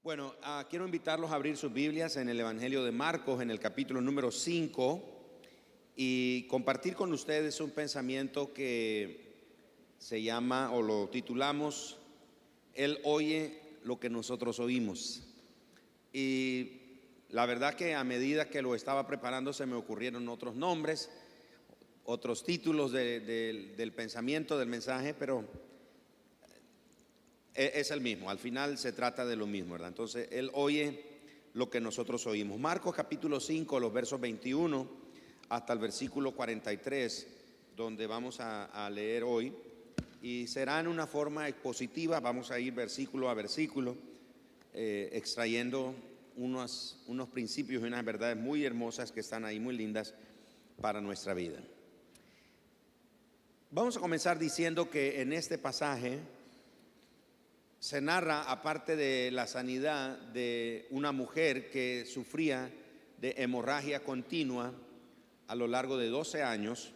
Bueno, quiero invitarlos a abrir sus Biblias en el Evangelio de Marcos, en el capítulo número 5, y compartir con ustedes un pensamiento que se llama, o lo titulamos, Él oye lo que nosotros oímos. Y la verdad que a medida que lo estaba preparando se me ocurrieron otros nombres, otros títulos del pensamiento, del mensaje, pero es el mismo. Al final se trata de lo mismo, ¿verdad? Entonces, Él oye lo que nosotros oímos. Marcos capítulo 5, los versos 21 hasta el versículo 43, donde vamos a leer hoy. Y será en una forma expositiva, vamos a ir versículo a versículo, extrayendo unos principios y unas verdades muy hermosas que están ahí, muy lindas para nuestra vida. Vamos a comenzar diciendo que en este pasaje se narra, aparte de la sanidad de una mujer que sufría de hemorragia continua a lo largo de 12 años,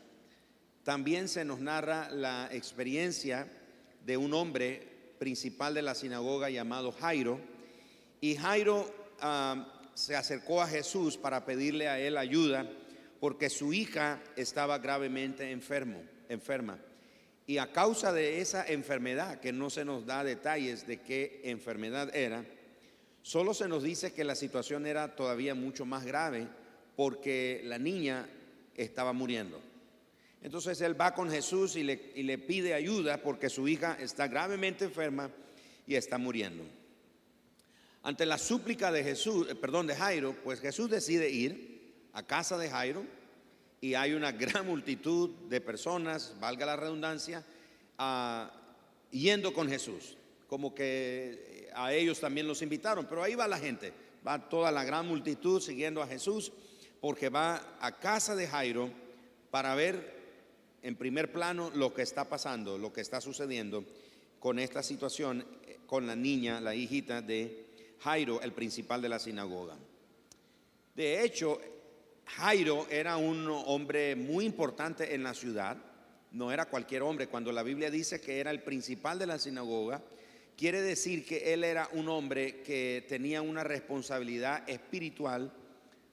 también se nos narra la experiencia de un hombre principal de la sinagoga llamado Jairo. Y Jairo se acercó a Jesús para pedirle a él ayuda porque su hija estaba gravemente enferma. Y a causa de esa enfermedad, que no se nos da detalles de qué enfermedad era, solo se nos dice que la situación era todavía mucho más grave porque la niña estaba muriendo. Entonces él va con Jesús y le pide ayuda porque su hija está gravemente enferma y está muriendo. Ante la súplica de Jairo, pues Jesús decide ir a casa de Jairo. Y hay una gran multitud de personas, valga la redundancia, yendo con Jesús. Como que a ellos también los invitaron, pero ahí va la gente, va toda la gran multitud siguiendo a Jesús, porque va a casa de Jairo para ver en primer plano lo que está pasando, lo que está sucediendo con esta situación, con la niña, la hijita de Jairo, el principal de la sinagoga. De hecho, Jairo era un hombre muy importante en la ciudad, no era cualquier hombre. Cuando la Biblia dice que era el principal de la sinagoga, quiere decir que él era un hombre que tenía una responsabilidad espiritual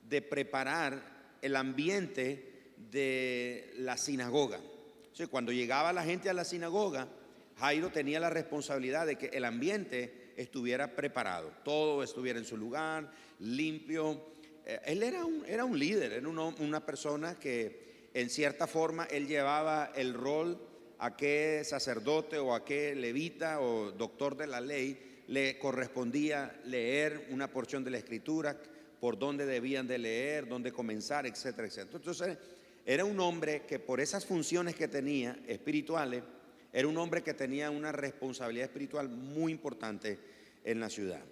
de preparar el ambiente de la sinagoga. O sea, cuando llegaba la gente a la sinagoga, Jairo tenía la responsabilidad de que el ambiente estuviera preparado, todo estuviera en su lugar, limpio. Él era un líder, era una persona que en cierta forma él llevaba el rol a qué sacerdote o a qué levita o doctor de la ley le correspondía leer una porción de la escritura, por dónde debían de leer, dónde comenzar, etcétera, etcétera. Entonces era un hombre que por esas funciones que tenía espirituales, era un hombre que tenía una responsabilidad espiritual muy importante en la ciudad.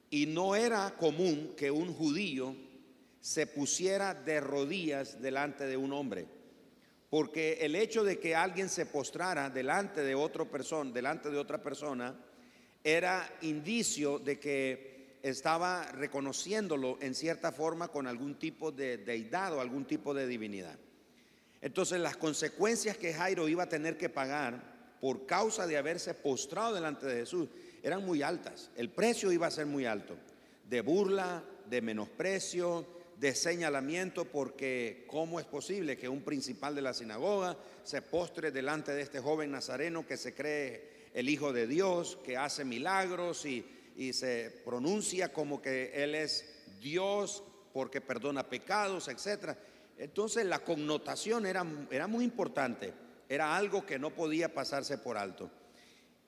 Y no era común que un judío se pusiera de rodillas delante de un hombre, porque el hecho de que alguien se postrara delante de otra persona era indicio de que estaba reconociéndolo en cierta forma con algún tipo de deidad o algún tipo de divinidad. Entonces las consecuencias que Jairo iba a tener que pagar por causa de haberse postrado delante de Jesús eran muy altas. El precio iba a ser muy alto, de burla, de menosprecio, de señalamiento, porque ¿cómo es posible que un principal de la sinagoga se postre delante de este joven nazareno que se cree el Hijo de Dios, que hace milagros y se pronuncia como que Él es Dios porque perdona pecados, etcétera? Entonces la connotación era muy importante, era algo que no podía pasarse por alto.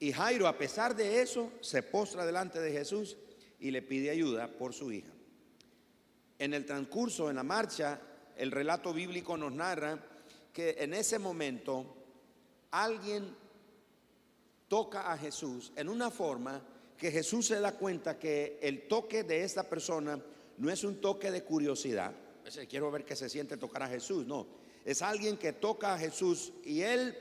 Y Jairo, a pesar de eso, se postra delante de Jesús y le pide ayuda por su hija. En el transcurso, en la marcha, el relato bíblico nos narra que en ese momento alguien toca a Jesús en una forma que Jesús se da cuenta que el toque de esta persona no es un toque de curiosidad. Quiero ver qué se siente tocar a Jesús. No, es alguien que toca a Jesús y él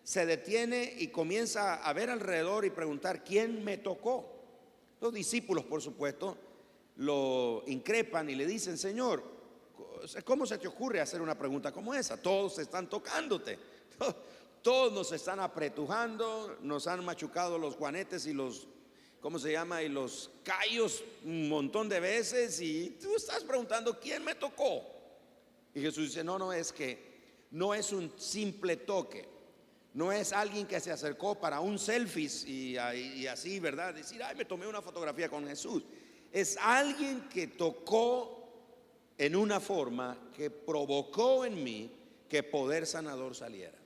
se detiene y comienza a ver alrededor y preguntar: ¿quién me tocó? Los discípulos, por supuesto, lo increpan y le dicen: Señor, ¿cómo se te ocurre hacer una pregunta como esa? Todos están tocándote, todos nos están apretujando, nos han machucado los juanetes y los ¿cómo se llama? Y los callos un montón de veces y tú estás preguntando, ¿quién me tocó? Y Jesús dice, no, es que no es un simple toque, no es alguien que se acercó para un selfie y así, ¿verdad? Decir, ay, me tomé una fotografía con Jesús. Es alguien que tocó en una forma que provocó en mí que poder sanador saliera.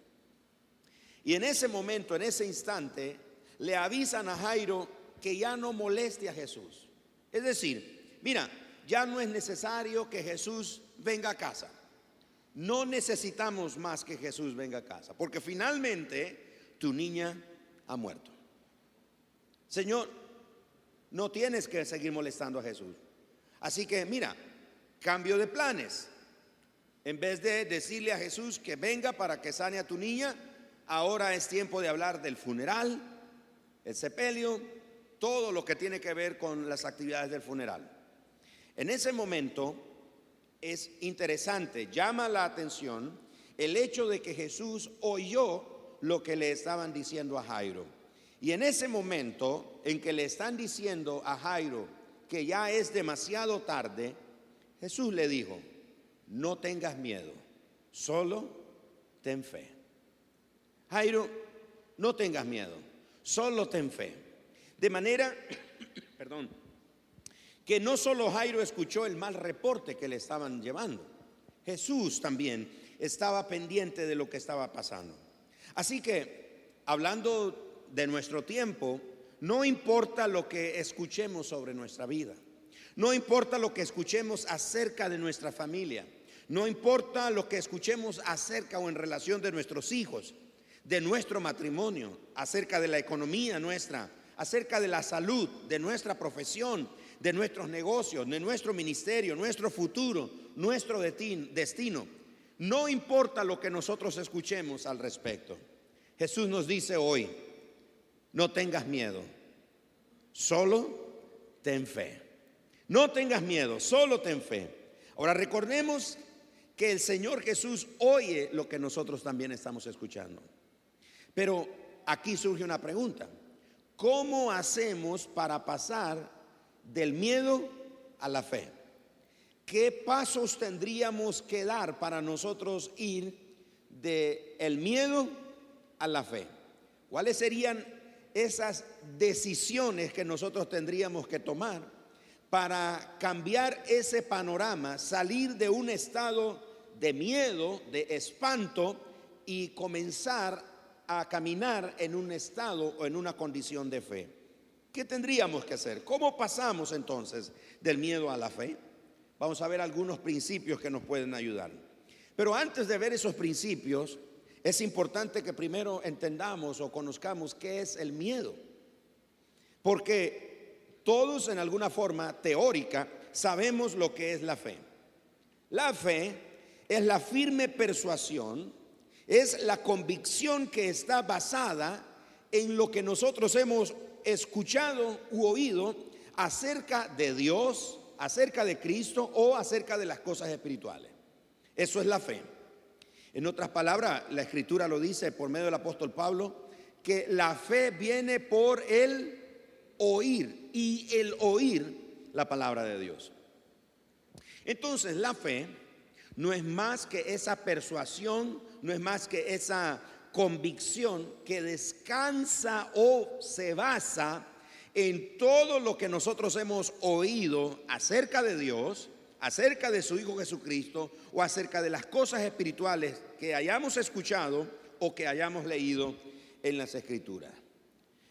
Y en ese momento, en ese instante, le avisan a Jairo que ya no moleste a Jesús. Es decir, mira, ya no es necesario que Jesús venga a casa. No necesitamos más que Jesús venga a casa, porque finalmente tu niña ha muerto. Señor, no tienes que seguir molestando a Jesús. Así que mira, cambio de planes. En vez de decirle a Jesús que venga para que sane a tu niña, ahora es tiempo de hablar del funeral, el sepelio, todo lo que tiene que ver con las actividades del funeral. En ese momento es interesante, llama la atención el hecho de que Jesús oyó lo que le estaban diciendo a Jairo. Y en ese momento en que le están diciendo a Jairo que ya es demasiado tarde, Jesús le dijo, no tengas miedo, solo ten fe. Jairo, no tengas miedo, solo ten fe. De manera, que no solo Jairo escuchó el mal reporte que le estaban llevando, Jesús también estaba pendiente de lo que estaba pasando. Así que, hablando de nuestro tiempo, no importa lo que escuchemos sobre nuestra vida, no importa lo que escuchemos acerca de nuestra familia, no importa lo que escuchemos acerca o en relación de nuestros hijos, de nuestro matrimonio, acerca de la economía nuestra, acerca de la salud, de nuestra profesión, de nuestros negocios, de nuestro ministerio, nuestro futuro, nuestro destino. No importa lo que nosotros escuchemos al respecto. Jesús nos dice hoy, no tengas miedo, solo ten fe. No tengas miedo, solo ten fe. Ahora recordemos que el Señor Jesús oye lo que nosotros también estamos escuchando. Pero aquí surge una pregunta. ¿Cómo hacemos para pasar del miedo a la fe? ¿Qué pasos tendríamos que dar para nosotros ir del miedo a la fe? ¿Cuáles serían esas decisiones que nosotros tendríamos que tomar para cambiar ese panorama, salir de un estado de miedo, de espanto y comenzar a caminar en un estado o en una condición de fe? ¿Qué tendríamos que hacer? ¿Cómo pasamos entonces del miedo a la fe? Vamos a ver algunos principios que nos pueden ayudar. Pero antes de ver esos principios, es importante que primero entendamos o conozcamos qué es el miedo. Porque todos en alguna forma teórica sabemos lo que es la fe. La fe es la firme persuasión, es la convicción que está basada en lo que nosotros hemos escuchado u oído acerca de Dios, acerca de Cristo o acerca de las cosas espirituales. Eso es la fe. En otras palabras, la Escritura lo dice por medio del apóstol Pablo, que la fe viene por el oír y el oír la palabra de Dios. Entonces la fe no es más que esa persuasión, no es más que esa convicción que descansa o se basa en todo lo que nosotros hemos oído acerca de Dios, acerca de su Hijo Jesucristo o acerca de las cosas espirituales que hayamos escuchado o que hayamos leído en las Escrituras.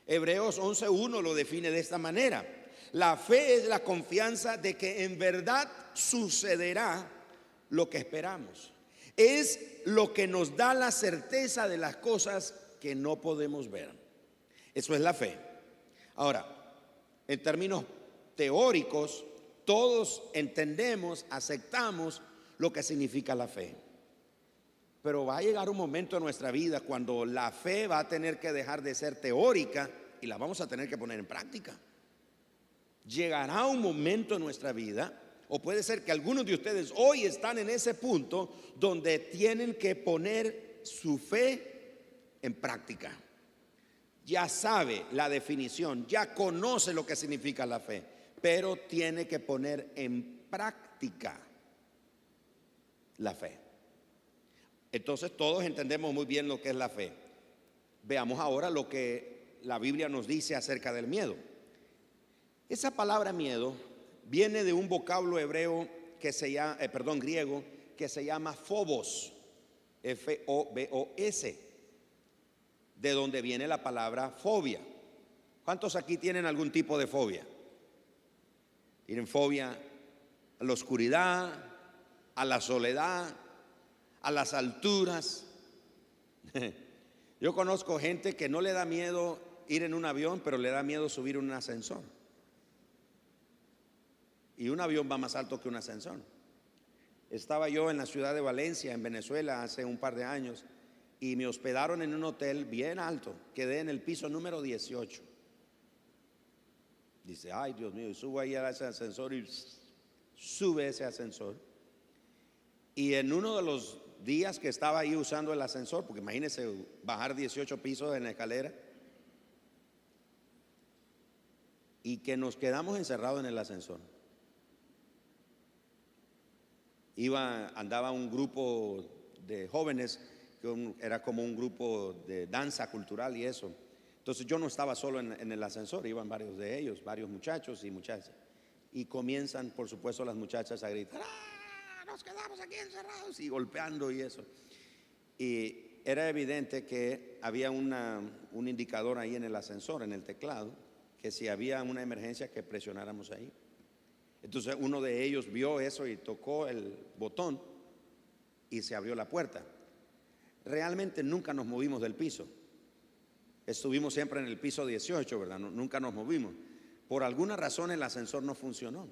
Hebreos 11:1 lo define de esta manera: la fe es la confianza de que en verdad sucederá lo que esperamos. Es lo que nos da la certeza de las cosas que no podemos ver. Eso es la fe. Ahora, en términos teóricos, todos entendemos, aceptamos lo que significa la fe. Pero va a llegar un momento en nuestra vida cuando la fe va a tener que dejar de ser teórica y la vamos a tener que poner en práctica. Llegará un momento en nuestra vida, o puede ser que algunos de ustedes hoy están en ese punto donde tienen que poner su fe en práctica. ya sabe la definición, ya conoce lo que significa la fe, pero tiene que poner en práctica la fe. Entonces todos entendemos muy bien lo que es la fe. Veamos ahora lo que la Biblia nos dice acerca del miedo. Esa palabra miedo viene de un vocablo hebreo que se llama, griego, que se llama phobos, F-O-B-O-S, de donde viene la palabra fobia. ¿Cuántos aquí tienen algún tipo de fobia? Tienen fobia a la oscuridad, a la soledad, a las alturas. Yo conozco gente que no le da miedo ir en un avión, pero le da miedo subir en un ascensor. Y un avión va más alto que un ascensor. Estaba yo en la ciudad de Valencia, en Venezuela, hace un par de años, y me hospedaron en un hotel bien alto. Quedé en el piso número 18. Dice, ay Dios mío, y subo ahí a ese ascensor y sube ese ascensor. Y en uno de los días que estaba ahí usando el ascensor, porque imagínense bajar 18 pisos en la escalera, y que nos quedamos encerrados en el ascensor. Andaba un grupo de jóvenes, que era como un grupo de danza cultural y eso. Entonces yo no estaba solo en el ascensor, iban varios de ellos, varios muchachos y muchachas. Y comienzan, por supuesto, las muchachas a gritar, ¡ah, nos quedamos aquí encerrados! Y golpeando y eso. Y era evidente que había un indicador ahí en el ascensor, en el teclado, que si había una emergencia que presionáramos ahí. Entonces uno de ellos vio eso y tocó el botón y se abrió la puerta. Realmente nunca nos movimos del piso. Estuvimos siempre en el piso 18, ¿verdad? Nunca nos movimos. Por alguna razón el ascensor no funcionó.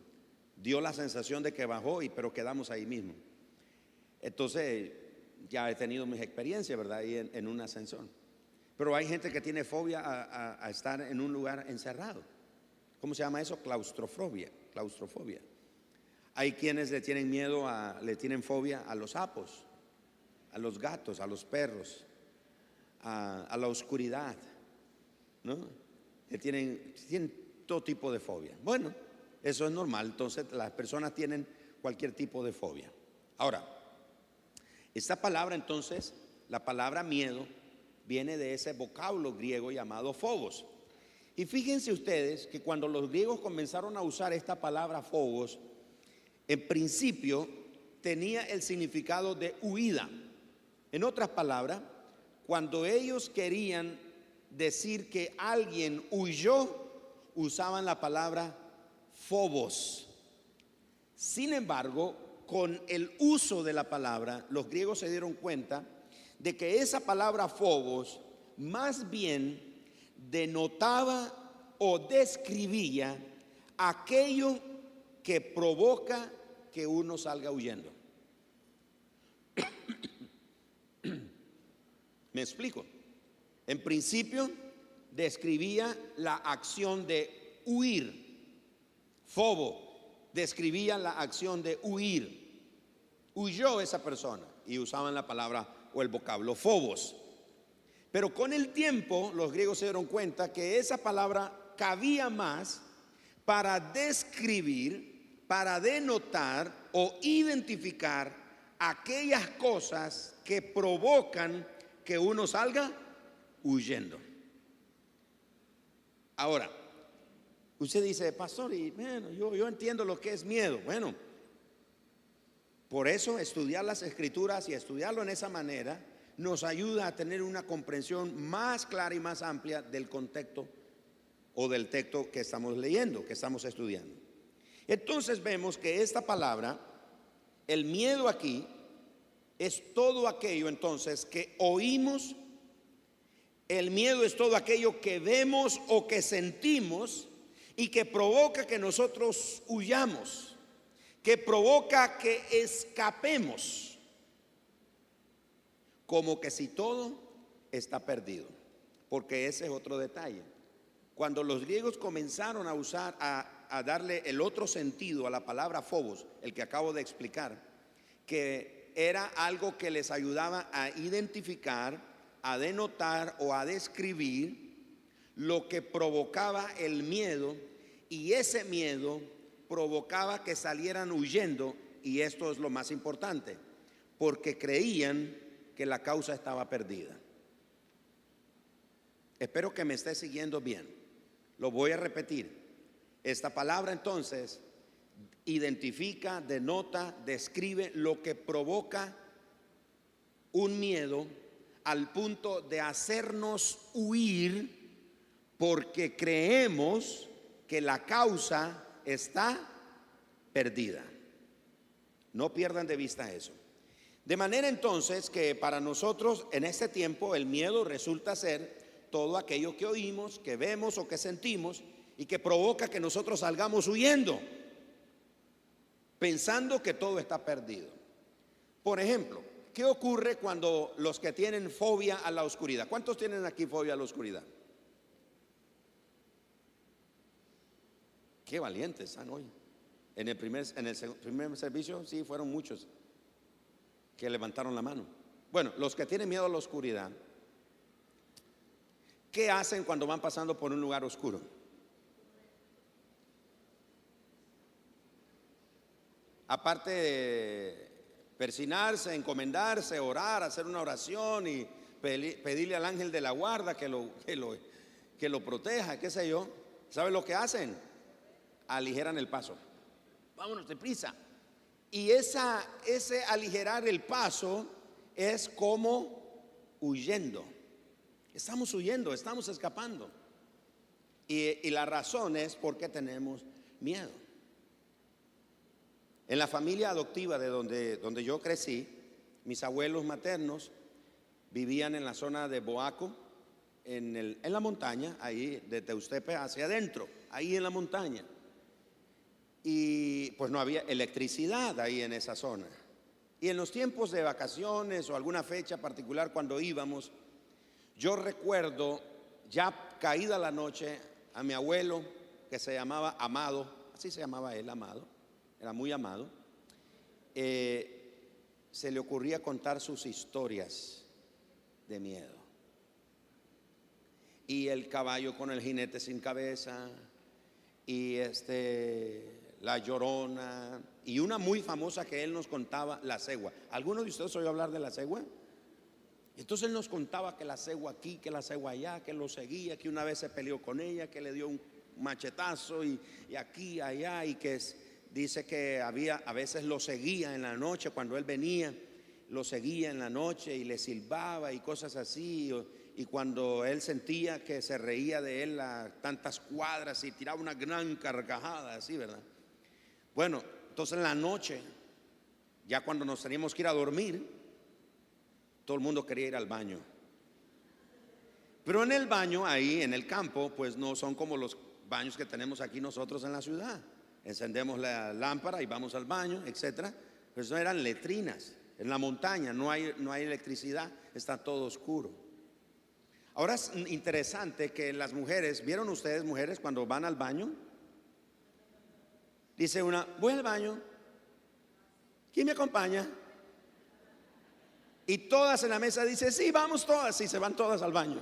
Dio la sensación de que bajó, pero quedamos ahí mismo. Entonces ya he tenido mis experiencias, ¿verdad? Ahí en un ascensor. Pero hay gente que tiene fobia a estar en un lugar encerrado. ¿Cómo se llama eso? Claustrofobia. Hay quienes le tienen miedo, le tienen fobia a los sapos, a los gatos, a los perros, a la oscuridad, ¿no? Tienen todo tipo de fobia. Bueno, eso es normal. Entonces las personas tienen cualquier tipo de fobia. Ahora, esta palabra entonces, la palabra miedo, viene de ese vocablo griego llamado phobos. Y fíjense ustedes que cuando los griegos comenzaron a usar esta palabra phobos, en principio tenía el significado de huida. En otras palabras, cuando ellos querían decir que alguien huyó, usaban la palabra phobos. Sin embargo, con el uso de la palabra, los griegos se dieron cuenta de que esa palabra phobos más bien denotaba o describía aquello que provoca que uno salga huyendo. ¿Me explico? En principio describía la acción de huir. Fobo describía la acción de huir. Huyó esa persona y usaban la palabra o el vocablo phobos. Pero con el tiempo los griegos se dieron cuenta que esa palabra cabía más para describir, para denotar o identificar aquellas cosas que provocan que uno salga huyendo. Ahora, usted dice, pastor, y bueno, yo entiendo lo que es miedo. Bueno, por eso estudiar las escrituras y estudiarlo en esa manera nos ayuda a tener una comprensión más clara y más amplia del contexto o del texto que estamos leyendo, que estamos estudiando. Entonces vemos que esta palabra, el miedo aquí, es todo aquello entonces que oímos. El miedo es todo aquello que vemos o que sentimos y que provoca que nosotros huyamos, que provoca que escapemos, como que si todo está perdido. Porque ese es otro detalle. Cuando los griegos comenzaron a usar, a darle el otro sentido a la palabra phobos, el que acabo de explicar, que era algo que les ayudaba a identificar, a denotar o a describir lo que provocaba el miedo, y ese miedo provocaba que salieran huyendo, y esto es lo más importante, porque creían que la causa estaba perdida. Espero que me esté siguiendo bien. Lo voy a repetir. Esta palabra entonces identifica, denota, describe lo que provoca un miedo al punto de hacernos huir porque creemos que la causa está perdida. No pierdan de vista eso. De manera entonces que para nosotros en este tiempo el miedo resulta ser todo aquello que oímos, que vemos o que sentimos y que provoca que nosotros salgamos huyendo, pensando que todo está perdido. Por ejemplo, ¿qué ocurre cuando los que tienen fobia a la oscuridad? ¿Cuántos tienen aquí fobia a la oscuridad? Qué valientes están hoy. En el primer servicio sí fueron muchos que levantaron la mano. Bueno, los que tienen miedo a la oscuridad, ¿qué hacen cuando van pasando por un lugar oscuro? Aparte de persinarse, encomendarse, orar, hacer una oración y pedirle al ángel de la guarda que lo proteja, qué sé yo, ¿sabe lo que hacen? Aligeran el paso. Vámonos deprisa. Y ese aligerar el paso es como huyendo. Estamos huyendo, estamos escapando. Y la razón es porque tenemos miedo. En la familia adoptiva de donde yo crecí, mis abuelos maternos vivían en la zona de Boaco, en la montaña, ahí de Teustepe hacia adentro, ahí en la montaña. Y pues no había electricidad ahí en esa zona. Y en los tiempos de vacaciones o alguna fecha particular cuando íbamos, yo recuerdo ya caída la noche a mi abuelo, que se llamaba Amado, así se llamaba él, Amado, era muy amado, se le ocurría contar sus historias de miedo. Y el caballo con el jinete sin cabeza, y la Llorona, y una muy famosa que él nos contaba, la cegua. ¿Alguno de ustedes oyó hablar de la cegua? Entonces él nos contaba que la cegua aquí, que la cegua allá, que lo seguía, que una vez se peleó con ella, que le dio un machetazo y aquí, allá, y que dice que a veces lo seguía en la noche cuando él venía, lo seguía en la noche y le silbaba y cosas así, y cuando él sentía que se reía de él a tantas cuadras y tiraba una gran carcajada, así, ¿verdad? Bueno, entonces en la noche, ya cuando nos teníamos que ir a dormir, todo el mundo quería ir al baño. Pero en el baño, ahí en el campo, pues no son como los baños que tenemos aquí nosotros en la ciudad. Encendemos la lámpara y vamos al baño, etcétera. Pero eso eran letrinas. En la montaña no hay electricidad, está todo oscuro. Ahora es interesante que las mujeres, ¿vieron ustedes mujeres cuando van al baño? Dice una, voy al baño, ¿quién me acompaña? Y todas en la mesa dicen, sí, vamos todas, y se van todas al baño.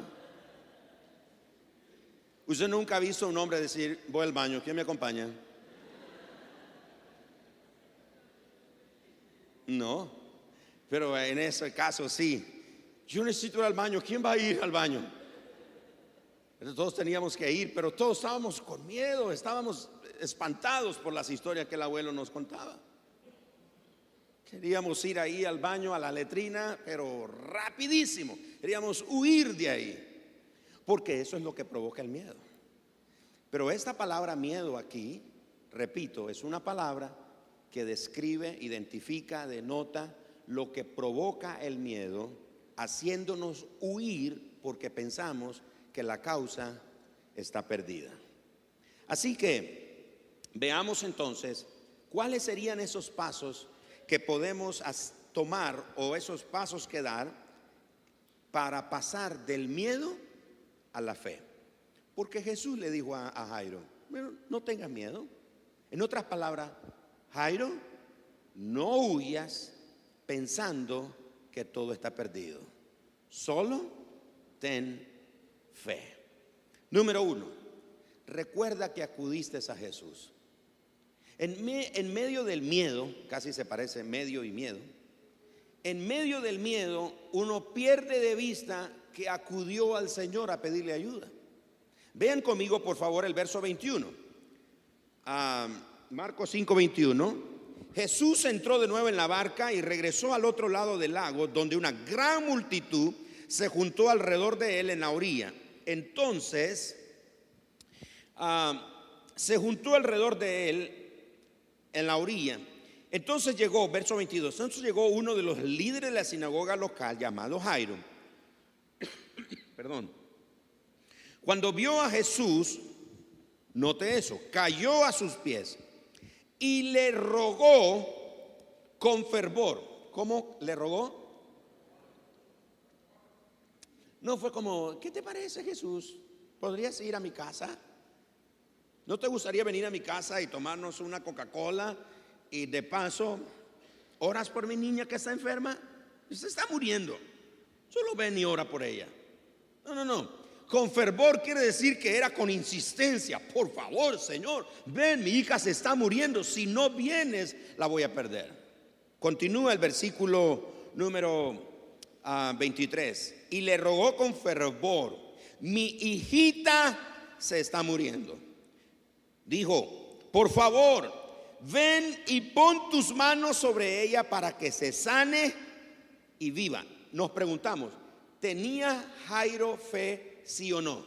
Usted nunca ha visto a un hombre decir, voy al baño, ¿quién me acompaña? No, pero en ese caso sí. Yo necesito ir al baño, ¿quién va a ir al baño? Entonces, todos teníamos que ir, pero todos estábamos con miedo, estábamos espantados por las historias que el abuelo nos contaba. Queríamos ir ahí al baño, a la letrina, pero rapidísimo. Queríamos huir de ahí, porque eso es lo que provoca el miedo. Pero esta palabra miedo aquí, repito, es una palabra que describe, identifica, denota lo que provoca el miedo, haciéndonos huir porque pensamos que la causa está perdida. Así que veamos entonces cuáles serían esos pasos que podemos tomar o esos pasos que dar para pasar del miedo a la fe. Porque Jesús le dijo a Jairo, bueno, no tengas miedo. En otras palabras, Jairo, no huyas pensando que todo está perdido. Solo ten fe. Número uno, recuerda que acudiste a Jesús. En medio del miedo, casi se parece medio y miedo, en medio del miedo uno pierde de vista que acudió al Señor a pedirle ayuda. Vean conmigo por favor el verso 21. Marcos 5:21. Jesús entró de nuevo en la barca y regresó al otro lado del lago, donde una gran multitud se juntó alrededor de él en la orilla. Entonces se juntó alrededor de él en la orilla. Entonces llegó, verso 22, entonces llegó uno de los líderes de la sinagoga local llamado Jairo. Perdón. Cuando vio a Jesús, note eso, cayó a sus pies y le rogó con fervor. ¿Cómo le rogó? No fue como, ¿qué te parece, Jesús? ¿Podrías ir a mi casa? ¿No te gustaría venir a mi casa y tomarnos una Coca-Cola? Y de paso, ¿oras por mi niña que está enferma? Se está muriendo. Solo ven y ora por ella. No. Con fervor quiere decir que era con insistencia. Por favor, Señor, ven, mi hija se está muriendo. Si no vienes, la voy a perder. Continúa el versículo número 23. Y le rogó con fervor: mi hijita se está muriendo. Dijo: por favor, ven y pon tus manos sobre ella para que se sane y viva. Nos preguntamos, ¿tenía Jairo fe? ¿Sí o no?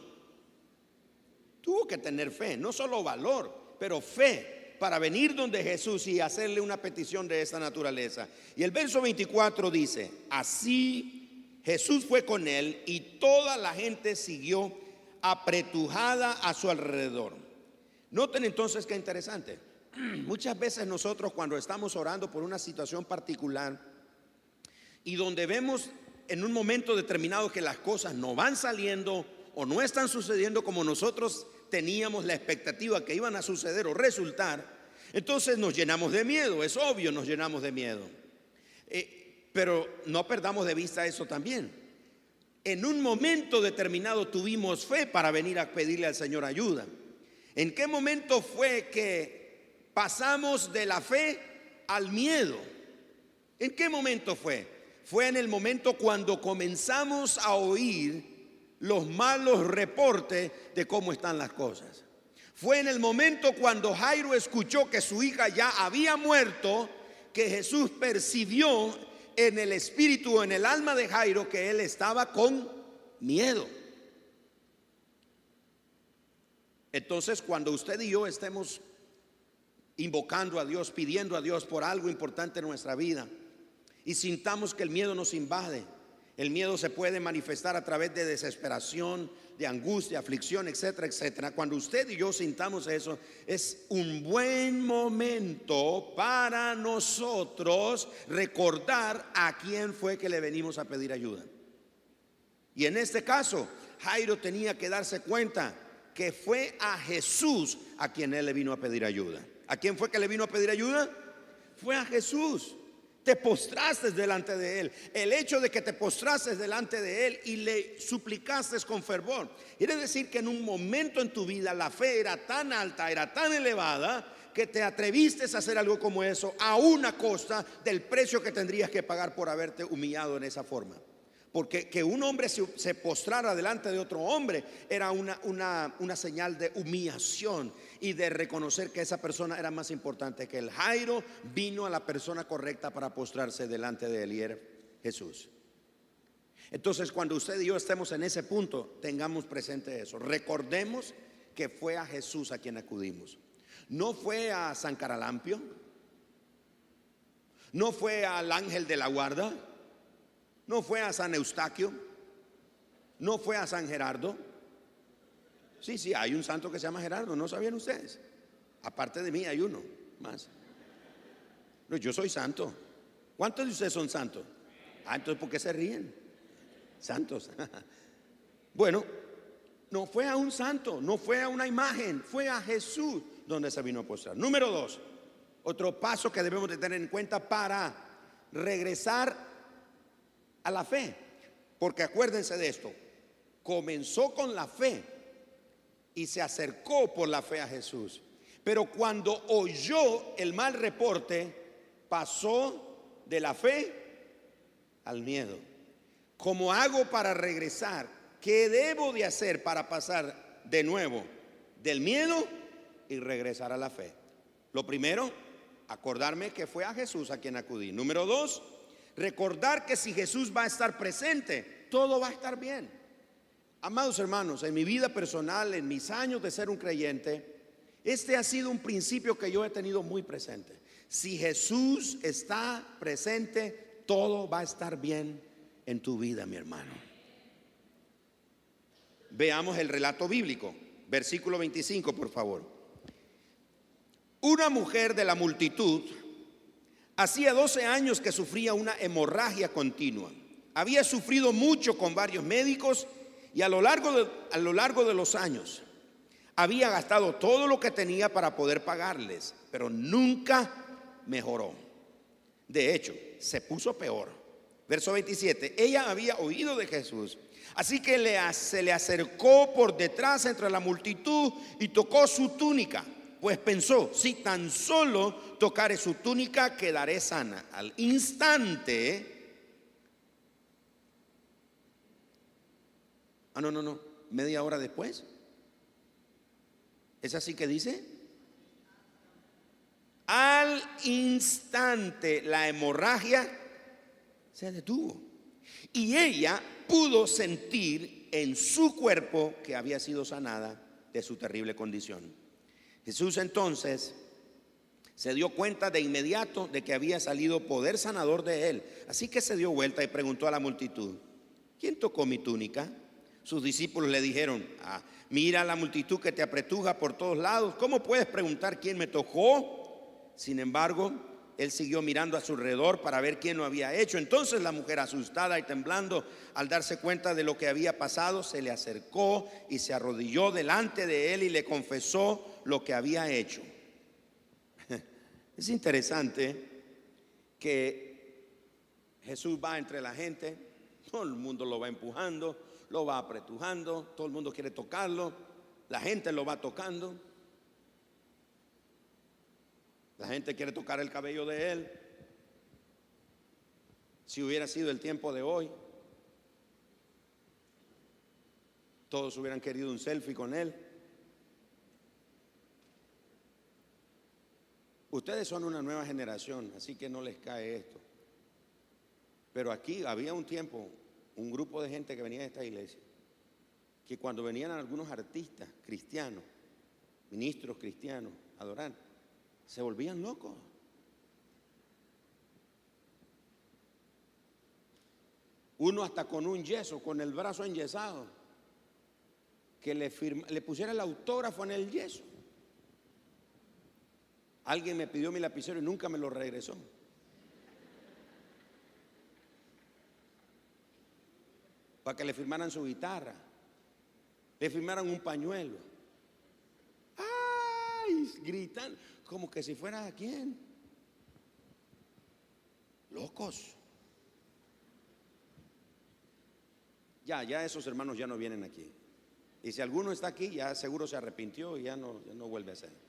Tuvo que tener fe, no solo valor, pero fe para venir donde Jesús y hacerle una petición de esta naturaleza. Y el verso 24 dice: así Jesús fue con él y toda la gente siguió apretujada a su alrededor. Noten entonces qué interesante. Muchas veces nosotros, cuando estamos orando por una situación particular y donde vemos en un momento determinado que las cosas no van saliendo o no están sucediendo como nosotros teníamos la expectativa que iban a suceder o resultar, entonces nos llenamos de miedo. Es obvio, nos llenamos de miedo. Pero no perdamos de vista eso también. En un momento determinado tuvimos fe para venir a pedirle al Señor ayuda. ¿En qué momento fue que pasamos de la fe al miedo? ¿En qué momento fue? Fue en el momento cuando comenzamos a oír los malos reportes de cómo están las cosas. Fue en el momento cuando Jairo escuchó que su hija ya había muerto, que Jesús percibió en el espíritu, en el alma de Jairo, que él estaba con miedo. Entonces, cuando usted y yo estemos invocando a Dios, pidiendo a Dios por algo importante en nuestra vida, y sintamos que el miedo nos invade, el miedo se puede manifestar a través de desesperación, de angustia, aflicción, etcétera, etcétera. Cuando usted y yo sintamos eso, es un buen momento para nosotros recordar a quién fue que le venimos a pedir ayuda. Y en este caso, Jairo tenía que darse cuenta que fue a Jesús a quien él le vino a pedir ayuda. ¿A quién fue que le vino a pedir ayuda? Fue a Jesús. Te postraste delante de él. El hecho de que te postraste delante de él y le suplicaste con fervor, quiere decir que en un momento en tu vida la fe era tan alta, era tan elevada, que te atreviste a hacer algo como eso a una costa del precio que tendrías que pagar por haberte humillado en esa forma. Porque que un hombre se postrara delante de otro hombre era una señal de humillación y de reconocer que esa persona era más importante que él. Jairo vino a la persona correcta para postrarse delante de él, y era Jesús. Entonces, cuando usted y yo estemos en ese punto, tengamos presente eso. Recordemos que fue a Jesús a quien acudimos. No fue a San Caralampio, no fue al ángel de la guarda, no fue a San Eustaquio, no fue a San Gerardo. Sí, hay un santo que se llama Gerardo, ¿no sabían ustedes? Aparte de mí hay uno más. No, yo soy santo. ¿Cuántos de ustedes son santos? Entonces ¿por qué se ríen? Santos. Bueno, no fue a un santo, no fue a una imagen, fue a Jesús donde se vino a postrar. Número 2, otro paso que debemos de tener en cuenta para regresar a la fe, porque acuérdense de esto, comenzó con la fe, y se acercó por la fe a Jesús. Pero cuando oyó el mal reporte, pasó de la fe al miedo. ¿Cómo hago para regresar? ¿Qué debo de hacer para pasar de nuevo del miedo y regresar a la fe? Lo primero, acordarme que fue a Jesús a quien acudí. Número 2, recordar que si Jesús va a estar presente, todo va a estar bien. Amados hermanos, en mi vida personal, en mis años de ser un creyente, este ha sido un principio que yo he tenido muy presente. Si Jesús está presente, todo va a estar bien en tu vida, mi hermano. Veamos el relato bíblico, versículo 25, por favor. Una mujer de la multitud hacía 12 años que sufría una hemorragia continua. Había sufrido mucho con varios médicos y a lo largo de los años había gastado todo lo que tenía para poder pagarles, pero nunca mejoró. De hecho, se puso peor. Verso 27, ella había oído de Jesús, así que se le acercó por detrás entre la multitud y tocó su túnica, pues pensó, si tan solo tocare su túnica quedaré sana. Al instante, media hora después, ¿es así que dice? Al instante la hemorragia se detuvo y ella pudo sentir en su cuerpo que había sido sanada de su terrible condición. Jesús entonces se dio cuenta de inmediato de que había salido poder sanador de él, así que se dio vuelta y preguntó a la multitud, ¿quién tocó mi túnica? Sus discípulos le dijeron, mira la multitud que te apretuja por todos lados, ¿cómo puedes preguntar quién me tocó? Sin embargo, él siguió mirando a su alrededor para ver quién lo había hecho. Entonces la mujer, asustada y temblando al darse cuenta de lo que había pasado, se le acercó y se arrodilló delante de él y le confesó lo que había hecho. Es interesante que Jesús va entre la gente, todo el mundo lo va empujando, lo va apretujando, todo el mundo quiere tocarlo, la gente lo va tocando, la gente quiere tocar el cabello de él. Si hubiera sido el tiempo de hoy, todos hubieran querido un selfie con él. Ustedes son una nueva generación, así que no les cae esto. Pero aquí había un tiempo, un grupo de gente que venía de esta iglesia, que cuando venían algunos artistas cristianos, ministros cristianos, a adorar, se volvían locos. Uno hasta con un yeso, con el brazo enyesado, que le pusiera el autógrafo en el yeso. Alguien me pidió mi lapicero y nunca me lo regresó. Para que le firmaran su guitarra, le firmaran un pañuelo. ¡Ay! Gritan como que si fuera a quién. Locos. Ya esos hermanos ya no vienen aquí. Y si alguno está aquí, ya seguro se arrepintió y ya no vuelve a ser.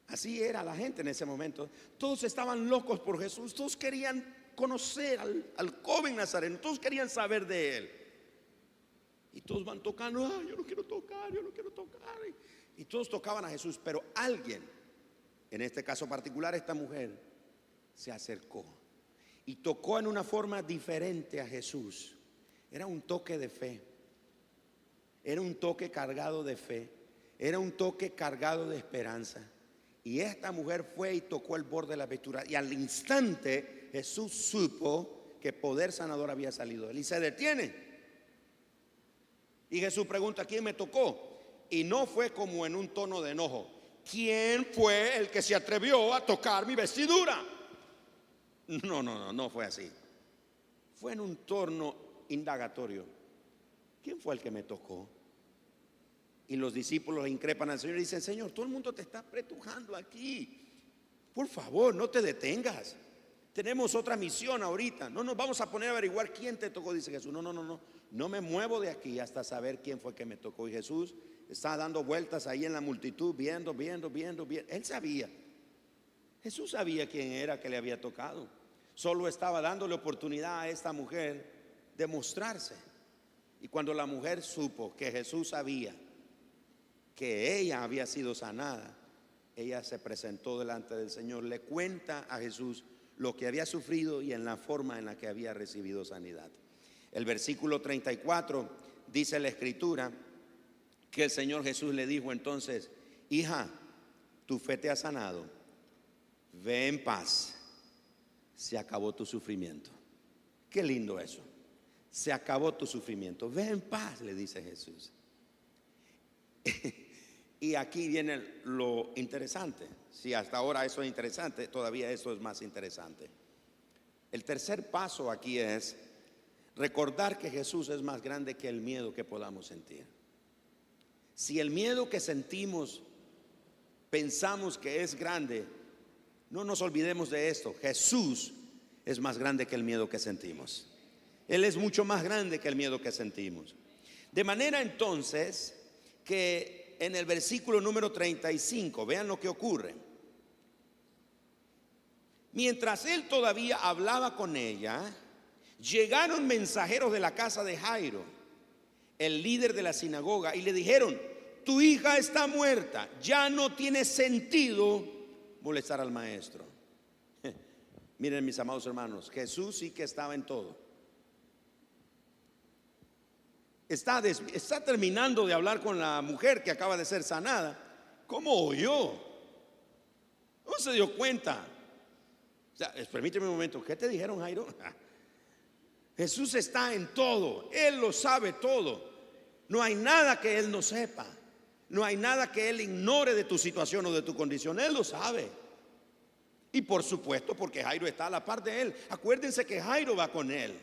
Así era la gente en ese momento. Todos estaban locos por Jesús. Todos querían conocer al joven Nazareno. Todos querían saber de él. Y todos van tocando. Yo no quiero tocar, yo no quiero tocar. Y todos tocaban a Jesús. Pero alguien, en este caso particular esta mujer, se acercó y tocó en una forma diferente a Jesús. Era un toque de fe. Era un toque cargado de fe. Era un toque cargado de esperanza. Y esta mujer fue y tocó el borde de la vestidura. Y al instante Jesús supo que poder sanador había salido de él. Y se detiene. Y Jesús pregunta, ¿quién me tocó? Y no fue como en un tono de enojo. ¿Quién fue el que se atrevió a tocar mi vestidura? No fue así. Fue en un tono indagatorio. ¿Quién fue el que me tocó? Y los discípulos increpan al Señor y dicen, Señor, todo el mundo te está apretujando aquí. Por favor, no te detengas. Tenemos otra misión ahorita. No nos vamos a poner a averiguar quién te tocó, dice Jesús. No. no me muevo de aquí hasta saber quién fue que me tocó. Y Jesús estaba dando vueltas ahí en la multitud, viendo. Él sabía, Jesús sabía quién era que le había tocado. Solo estaba dándole oportunidad a esta mujer de mostrarse. Y cuando la mujer supo que Jesús sabía que ella había sido sanada, ella se presentó delante del Señor, le cuenta a Jesús lo que había sufrido y en la forma en la que había recibido sanidad. El versículo 34 dice la Escritura que el Señor Jesús le dijo entonces: hija, tu fe te ha sanado, ve en paz, se acabó tu sufrimiento. Qué lindo eso. Se acabó tu sufrimiento, ve en paz, le dice Jesús. Y aquí viene lo interesante. Si hasta ahora eso es interesante, todavía eso es más interesante. El tercer paso aquí es recordar que Jesús es más grande que el miedo que podamos sentir. Si el miedo que sentimos pensamos que es grande, no nos olvidemos de esto: Jesús es más grande que el miedo que sentimos. Él es mucho más grande que el miedo que sentimos. De manera entonces que en el versículo número 35, vean lo que ocurre. Mientras él todavía hablaba con ella, llegaron mensajeros de la casa de Jairo, el líder de la sinagoga, y le dijeron: tu hija está muerta, ya no tiene sentido molestar al maestro. Miren, mis amados hermanos, Jesús sí que estaba en todo. Está terminando de hablar con la mujer que acaba de ser sanada. ¿Cómo oyó? ¿Cómo se dio cuenta? O sea, permíteme un momento, ¿qué te dijeron, Jairo? Jesús está en todo, Él lo sabe todo. No hay nada que Él no sepa. No hay nada que Él ignore de tu situación o de tu condición. Él lo sabe. Y por supuesto, porque Jairo está a la par de Él. Acuérdense que Jairo va con Él.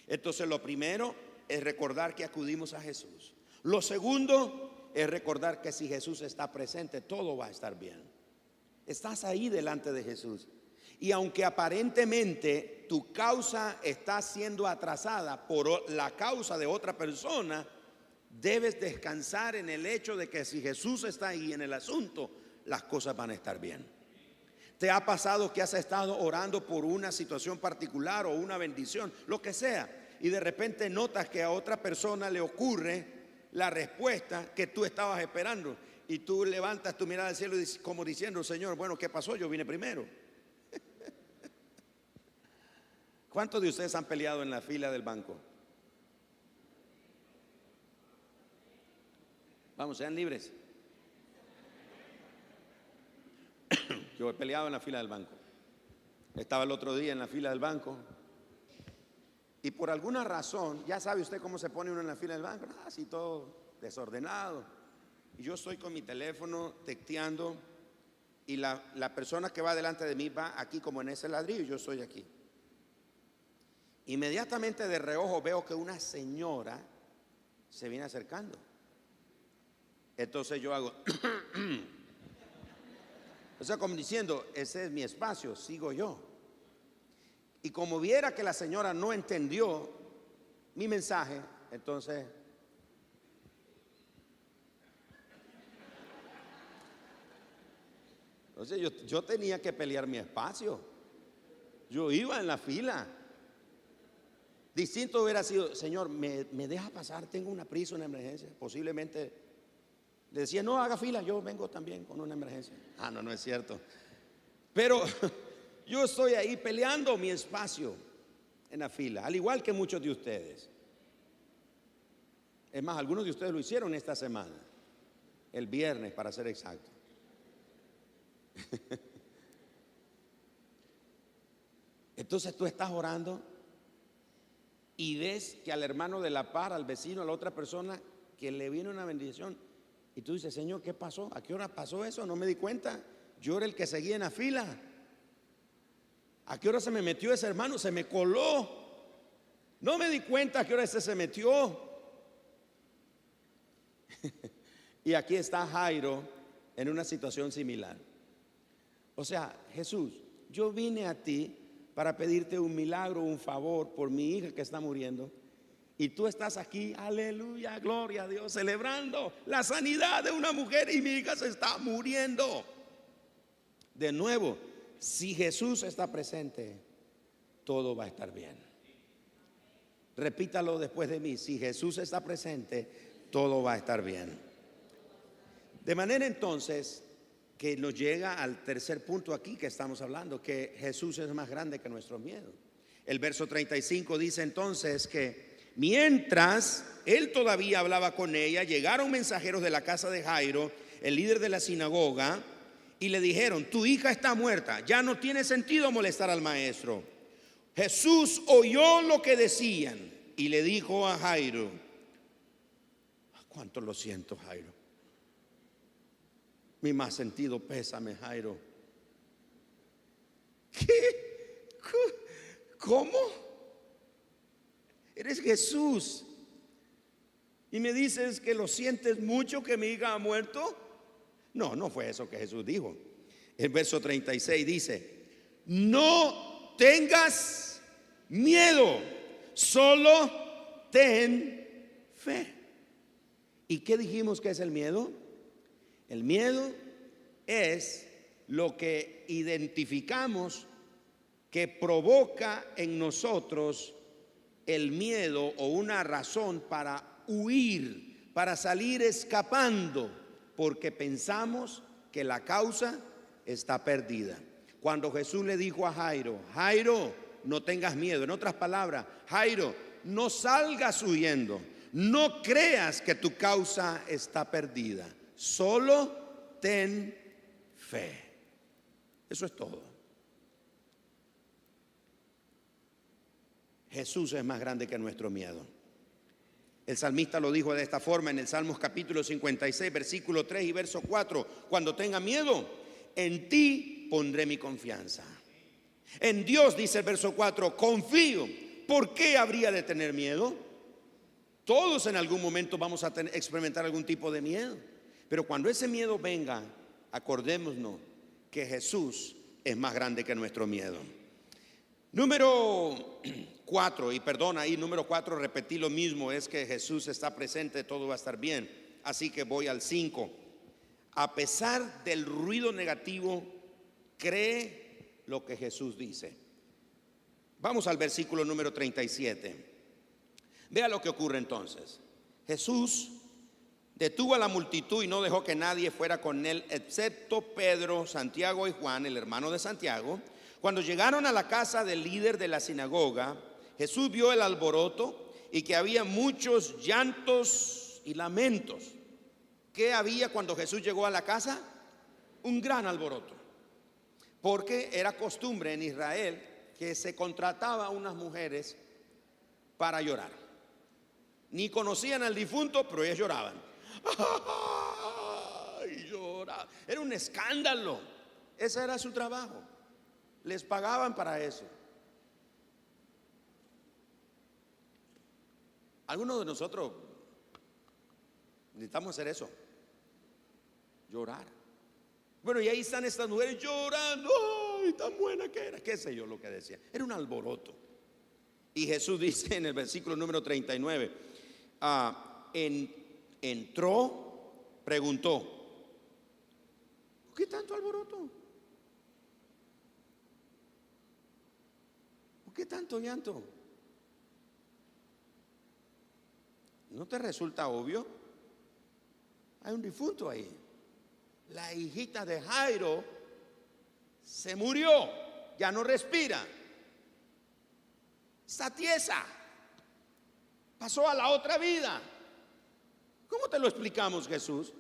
Entonces lo primero es recordar que acudimos a Jesús. Lo segundo es recordar que si Jesús está presente, todo va a estar bien. Estás ahí delante de Jesús. Y aunque aparentemente tu causa está siendo atrasada por la causa de otra persona, debes descansar en el hecho de que si Jesús está ahí en el asunto, las cosas van a estar bien. ¿Te ha pasado que has estado orando por una situación particular o una bendición, lo que sea, y de repente notas que a otra persona le ocurre la respuesta que tú estabas esperando, y tú levantas tu mirada al cielo como diciendo: Señor, bueno, ¿qué pasó? Yo vine primero. ¿Cuántos de ustedes han peleado en la fila del banco? Vamos, sean libres. Yo he peleado en la fila del banco. Estaba el otro día en la fila del banco y por alguna razón, ya sabe usted cómo se pone uno en la fila del banco, así todo desordenado. Y yo estoy con mi teléfono texteando y la persona que va delante de mí va aquí como en ese ladrillo y yo estoy aquí. Inmediatamente de reojo veo que una señora se viene acercando. Entonces yo hago o sea, como diciendo: ese es mi espacio, sigo yo. Y como viera que la señora no entendió mi mensaje, entonces yo tenía que pelear mi espacio. Yo iba en la fila. Distinto hubiera sido: Señor, ¿me deja pasar? Tengo una prisa, una emergencia. Posiblemente le decía: no, haga fila, yo vengo también con una emergencia. No es cierto. Pero yo estoy ahí peleando mi espacio en la fila, al igual que muchos de ustedes. Es más, algunos de ustedes lo hicieron esta semana, el viernes para ser exacto. Entonces tú estás orando y ves que al hermano de la par, al vecino, a la otra persona, que le viene una bendición, y tú dices: Señor, ¿qué pasó? ¿A qué hora pasó eso? No me di cuenta. Yo era el que seguía en la fila. ¿A qué hora se me metió ese hermano? Se me coló. No me di cuenta a qué hora ese se metió. Y aquí está Jairo en una situación similar. O sea, Jesús, yo vine a ti para pedirte un milagro, un favor por mi hija que está muriendo. Y tú estás aquí, aleluya, gloria a Dios, celebrando la sanidad de una mujer y mi hija se está muriendo. De nuevo, si Jesús está presente, todo va a estar bien. Repítalo después de mí, si Jesús está presente, todo va a estar bien. De manera entonces que nos llega al tercer punto aquí que estamos hablando, que Jesús es más grande que nuestro miedo. El verso 35 dice entonces que mientras él todavía hablaba con ella, llegaron mensajeros de la casa de Jairo, el líder de la sinagoga, y le dijeron: tu hija está muerta, ya no tiene sentido molestar al maestro. Jesús oyó lo que decían y le dijo a Jairo: cuánto lo siento, Jairo, mi más sentido pésame, Jairo. ¿Qué? ¿Cómo? Eres Jesús y me dices que lo sientes mucho que mi hija ha muerto. No, no fue eso que Jesús dijo. El verso 36 dice: no tengas miedo, solo ten fe. ¿Y qué dijimos que es el miedo? El miedo es lo que identificamos que provoca en nosotros el miedo o una razón para huir, para salir escapando, porque pensamos que la causa está perdida. Cuando Jesús le dijo a Jairo: Jairo, no tengas miedo. En otras palabras, Jairo, no salgas huyendo, no creas que tu causa está perdida, solo ten fe. Eso es todo. Jesús es más grande que nuestro miedo. El salmista lo dijo de esta forma en el Salmos capítulo 56, versículo 3 y verso 4: cuando tenga miedo, en ti pondré mi confianza. En Dios, dice el verso 4, confío. ¿Por qué habría de tener miedo? Todos en algún momento vamos a experimentar algún tipo de miedo, pero cuando ese miedo venga, acordémonos que Jesús es más grande que nuestro miedo. Número 4, y perdona, ahí número 4 repetí lo mismo, es que Jesús está presente, todo va a estar bien. Así que voy al 5. A pesar del ruido negativo, cree lo que Jesús dice. Vamos al versículo número 37. Vea lo que ocurre entonces. Jesús detuvo a la multitud y no dejó que nadie fuera con él, excepto Pedro, Santiago y Juan, el hermano de Santiago. Cuando llegaron a la casa del líder de la sinagoga, Jesús vio el alboroto y que había muchos llantos y lamentos. ¿Qué había cuando Jesús llegó a la casa? Un gran alboroto, porque era costumbre en Israel que se contrataba a unas mujeres para llorar. Ni conocían al difunto, pero ellas lloraban. ¡Ay, llora! Era un escándalo. Ese era su trabajo. Les pagaban para eso. Algunos de nosotros necesitamos hacer eso, llorar. Bueno, y ahí están estas mujeres llorando. ¡Ay, tan buena que era! ¿Qué sé yo lo que decía? Era un alboroto. Y Jesús dice en el versículo número 39, entró, preguntó: ¿por qué tanto alboroto? ¿Por qué tanto llanto? ¿No te resulta obvio? Hay un difunto ahí. La hijita de Jairo se murió, ya no respira, está tiesa, pasó a la otra vida. ¿Cómo te lo explicamos, Jesús?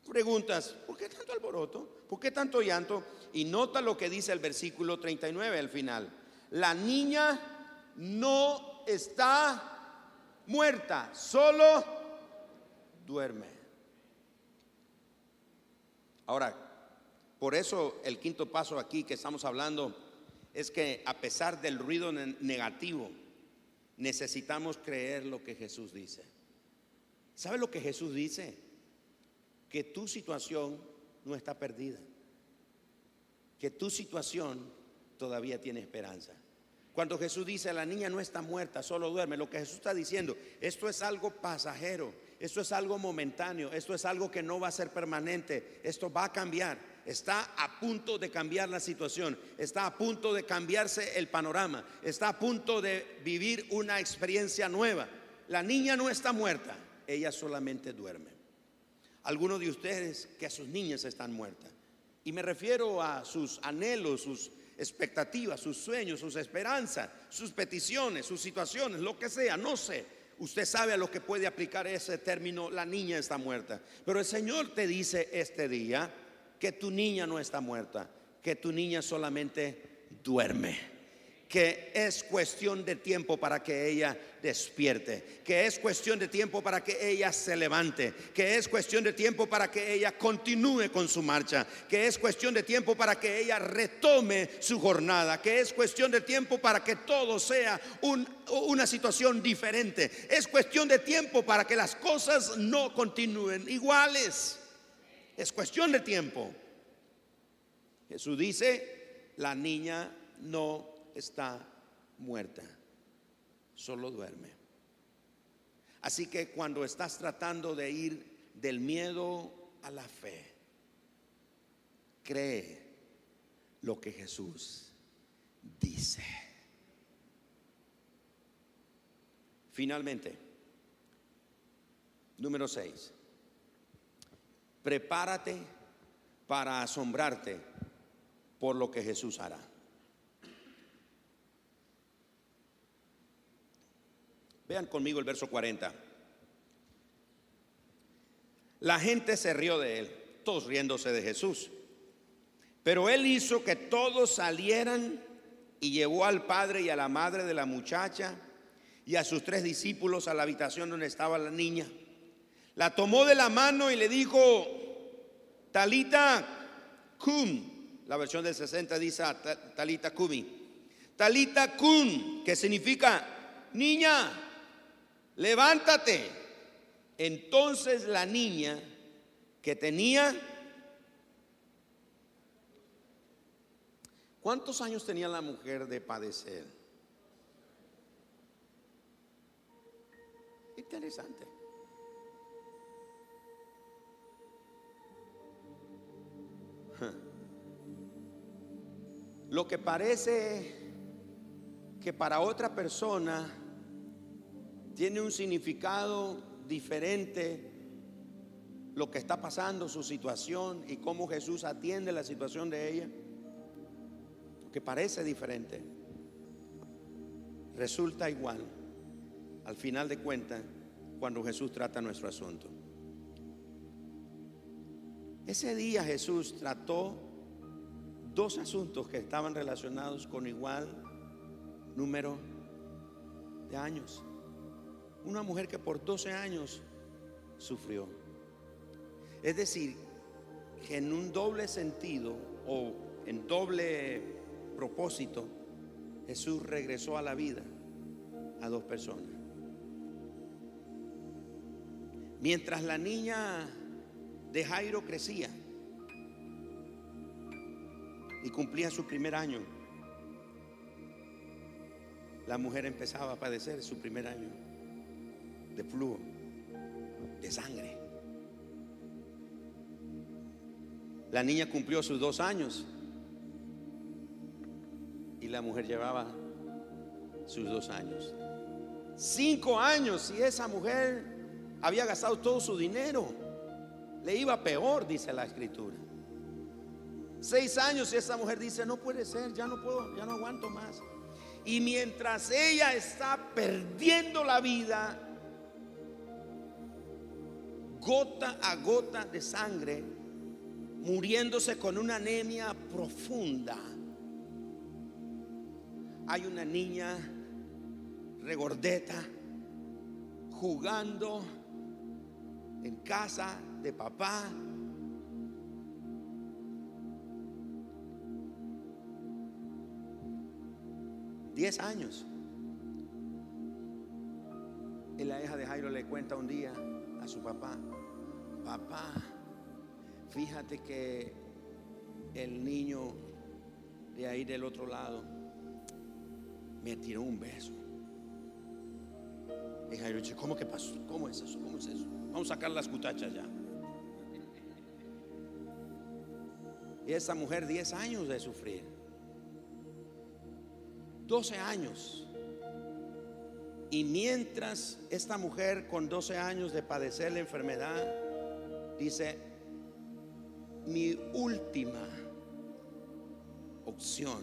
Preguntas: ¿por qué tanto alboroto? ¿Por qué tanto llanto? Y nota lo que dice el versículo 39 al final: la niña no está muerta, solo duerme. Ahora, por eso el quinto paso aquí que estamos hablando es que a pesar del ruido negativo, necesitamos creer lo que Jesús dice. ¿Sabe lo que Jesús dice? Que tu situación no está perdida, que tu situación todavía tiene esperanza. Cuando Jesús dice la niña no está muerta, solo duerme, lo que Jesús está diciendo, esto es algo pasajero, esto es algo momentáneo, esto es algo que no va a ser permanente, esto va a cambiar. Está a punto de cambiar la situación, está a punto de cambiarse el panorama, está a punto de vivir una experiencia nueva. La niña no está muerta, ella solamente duerme. Algunos de ustedes que sus niñas están muertas, y me refiero a sus anhelos, sus expectativas, sus sueños, sus esperanzas, sus peticiones, sus situaciones, lo que sea, no sé. Usted sabe a lo que puede aplicar ese término, la niña está muerta. Pero el Señor te dice este día que tu niña no está muerta, que tu niña solamente duerme, que es cuestión de tiempo para que ella despierte, que es cuestión de tiempo para que ella se levante, que es cuestión de tiempo para que ella continúe con su marcha, que es cuestión de tiempo para que ella retome su jornada, que es cuestión de tiempo para que todo sea una situación diferente, es cuestión de tiempo para que las cosas no continúen iguales. Es cuestión de tiempo. Jesús dice, la niña no está muerta, solo duerme. Así que cuando estás tratando de ir del miedo a la fe, cree lo que Jesús dice. Finalmente, número 6. Prepárate para asombrarte por lo que Jesús hará. Vean conmigo el verso 40. La gente se rió de él, todos riéndose de Jesús. Pero él hizo que todos salieran y llevó al padre y a la madre de la muchacha y a sus 3 discípulos a la habitación donde estaba la niña. La tomó de la mano y le dijo, Talita cum. La versión del 60 dice Talita cumi. Talita cum, que significa, niña, levántate. Entonces la niña, que tenía, ¿cuántos años tenía la mujer de padecer? Interesante. Lo que parece que para otra persona tiene un significado diferente, lo que está pasando, su situación y cómo Jesús atiende la situación de ella, lo que parece diferente, resulta igual al final de cuentas cuando Jesús trata nuestro asunto. Ese día Jesús trató 2 asuntos que estaban relacionados con igual número de años. Una mujer que por 12 años sufrió. Es decir, que en un doble sentido o en doble propósito, Jesús regresó a la vida a 2 personas. Mientras la niña de Jairo crecía y cumplía su primer año, la mujer empezaba a padecer su primer año de flujo, de sangre. La niña cumplió sus 2 años y la mujer llevaba sus 2 años. 5 años, y esa mujer había gastado todo su dinero, le iba peor, dice la escritura. 6 años y esa mujer dice, no puede ser, ya no puedo, ya no aguanto más. Y mientras ella está perdiendo la vida, gota a gota de sangre, muriéndose con una anemia profunda, hay una niña regordeta jugando en casa de papá. Diez años. Y la hija de Jairo le cuenta un día a su papá: papá, fíjate que el niño Y ahí del otro lado me tiró un beso. Y Jairo dice: ¿cómo que pasó? ¿Cómo es eso? ¿Cómo es eso? Vamos a sacar las cuchachas ya. Y esa mujer, 10 años de sufrir, 12 años. Y mientras esta mujer con 12 años de padecer la enfermedad dice: mi última opción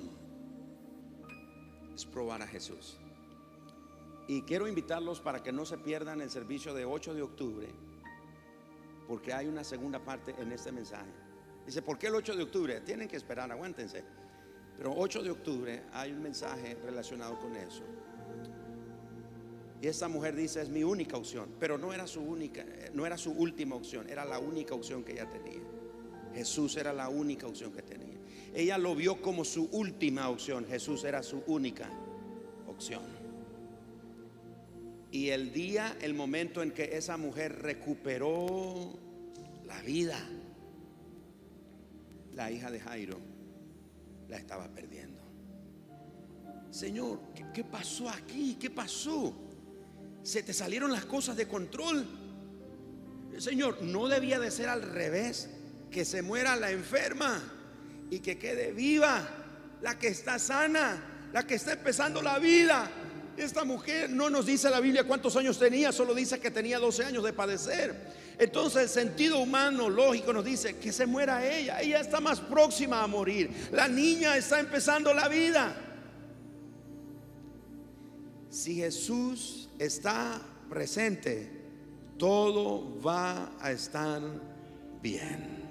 es probar a Jesús. Y quiero invitarlos para que no se pierdan el servicio de 8 de octubre, porque hay una segunda parte en este mensaje. Dice: ¿por qué el 8 de octubre? Tienen que esperar, aguántense. Pero 8 de octubre hay un mensaje relacionado con eso. Y esta mujer dice: es mi única opción. Pero no era su única, no era su última opción, era la única opción que ella tenía. Jesús era la única opción que tenía. Ella lo vio como su última opción. Jesús era su única opción. Y el momento en que esa mujer recuperó la vida, la hija de Jairo la estaba perdiendo. Señor, ¿qué pasó aquí? ¿Qué pasó? Se te salieron las cosas de control. Señor, no debía de ser al revés, que se muera la enferma y que quede viva la que está sana, la que está empezando la vida. Esta mujer no nos dice la Biblia cuántos años tenía, solo dice que tenía 12 años de padecer. Entonces el sentido humano lógico nos dice que se muera ella. Ella está más próxima a morir. La niña está empezando la vida. Si Jesús está presente, todo va a estar bien.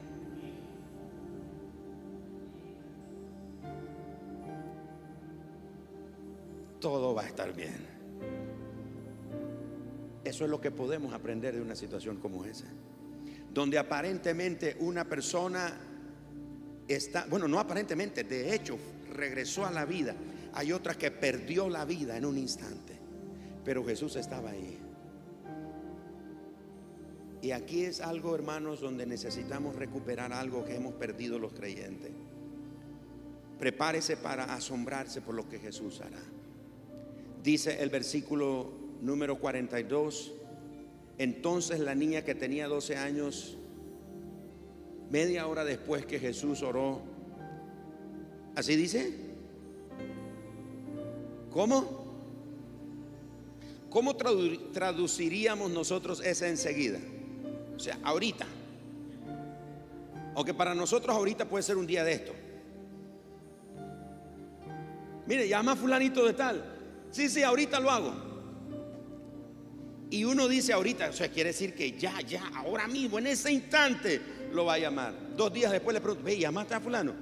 Todo va a estar bien. Eso es lo que podemos aprender de una situación como esa, donde aparentemente una persona está, bueno, no aparentemente, de hecho regresó a la vida. Hay otra que perdió la vida en un instante, pero Jesús estaba ahí. Y aquí es algo, hermanos, donde necesitamos recuperar algo que hemos perdido los creyentes. Prepárese para asombrarse por lo que Jesús hará. Dice el versículo número 42: entonces la niña que tenía 12 años, media hora después que Jesús oró, ¿así dice? ¿Cómo? ¿Cómo traduciríamos nosotros esa enseguida? O sea, ahorita. Aunque para nosotros ahorita puede ser un día de esto. Mire, llama a fulanito de tal. Sí, ahorita lo hago. Y uno dice ahorita, o sea, quiere decir que ya, ahora mismo, en ese instante lo va a llamar. 2 días después le pregunto: ve, ¿llamaste a fulano?